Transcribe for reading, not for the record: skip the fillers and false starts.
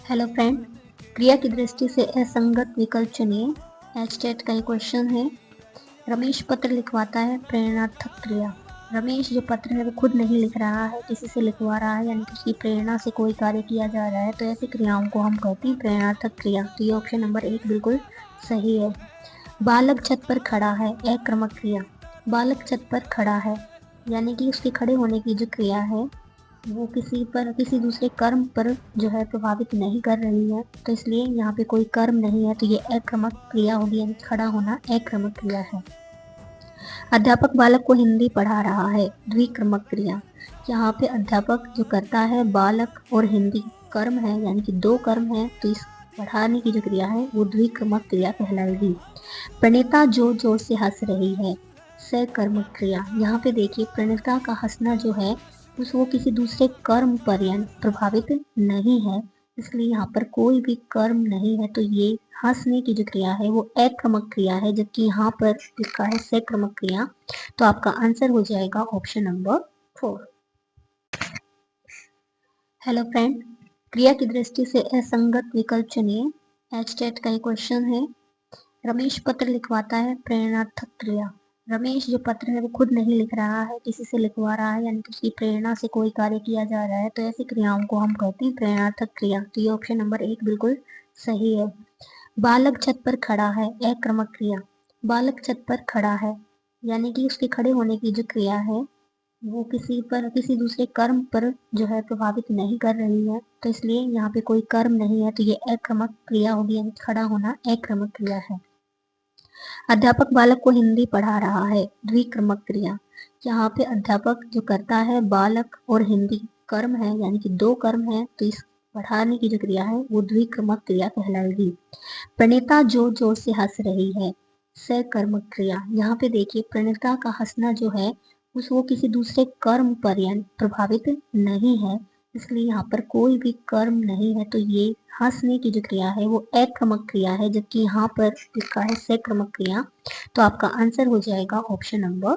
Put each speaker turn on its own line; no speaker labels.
Hello friend, क्रिया की दृष्टि से असंगत विकल्प चुनिए। एचटेट का ये क्वेश्चन है। रमेश पत्र लिखवाता है, प्रेरणार्थक क्रिया। रमेश जो पत्र है वो खुद नहीं लिख रहा है, किसी से लिखवा रहा है, यानी किसी प्रेरणा से कोई कार्य किया जा रहा है, तो ऐसी क्रियाओं को हम कहते हैं प्रेरणार्थक क्रिया। तो ये ऑप्शन नंबर 1 बिल्कुल सही है। बालक छत पर खड़ा है, अक्रमक क्रिया। बालक छत पर खड़ा है यानी कि उसके खड़े होने की जो क्रिया है वो किसी दूसरे कर्म पर जो है प्रभावित नहीं कर रही है, तो इसलिए यहाँ पे कोई कर्म नहीं है, तो ये अक्रमक क्रिया होगी, यानी खड़ा होना अक्रमक क्रिया है। अध्यापक बालक को हिंदी पढ़ा रहा है, द्विक्रमक क्रिया। यहाँ पे अध्यापक जो करता है बालक और हिंदी कर्म है, यानी कि दो कर्म है, तो इस पढ़ाने की जो क्रिया है वो द्विक्रमक क्रिया कहलाएगी। प्रणीता जोर जोर से हंस रही है, सकर्मक क्रिया। यहाँ पे देखिए प्रणीता का हंसना जो है वो किसी दूसरे कर्म पर यानी प्रभावित नहीं है, इसलिए यहाँ पर कोई भी कर्म नहीं है, तो ये हंसने की जो क्रिया है वो अक्रमक क्रिया है, जबकि यहाँ पर लिखा है सक्रमक क्रिया। तो आपका आंसर हो जाएगा ऑप्शन नंबर 4। हेलो फ्रेंड, क्रिया की दृष्टि से असंगत विकल्प चुनिए। एचटेट का ये क्वेश्चन है। रमेश पत्र लिखवाता है, प्रेरणार्थक क्रिया। रमेश जो पत्र है वो खुद नहीं लिख रहा है, किसी से लिखवा रहा है, यानी किसी प्रेरणा से कोई कार्य किया जा रहा है, तो ऐसी क्रियाओं को हम कहते हैं प्रेरणार्थक क्रिया। तो ये ऑप्शन नंबर 1 बिल्कुल सही है। बालक छत पर खड़ा है, अक्रमक क्रिया। बालक छत पर खड़ा है यानी कि उसके खड़े होने की जो क्रिया है वो किसी दूसरे कर्म पर जो है प्रभावित नहीं कर रही है, तो इसलिए यहाँ पे कोई कर्म नहीं है, तो ये अक्रमक क्रिया होगी, यानी खड़ा होना अक्रमक क्रिया है। अध्यापक बालक को हिंदी पढ़ा रहा है, द्विक्रमक क्रिया। यहाँ पे अध्यापक जो करता है बालक और हिंदी कर्म है, यानी कि दो कर्म है, तो इस पढ़ाने की जो क्रिया है वो द्विक्रमक क्रिया कहलाएगी। प्रणीता जोर जोर से हंस रही है, सकर्मक क्रिया। यहाँ पे देखिए प्रणीता का हंसना जो है वो किसी दूसरे कर्म पर यानी प्रभावित नहीं है, इसलिए यहाँ पर कोई भी कर्म नहीं है, तो ये हंसने की जो क्रिया है वो अक्रमक क्रिया है, जबकि यहाँ पर लिखा है सक्रमक क्रिया। तो आपका आंसर हो जाएगा ऑप्शन नंबर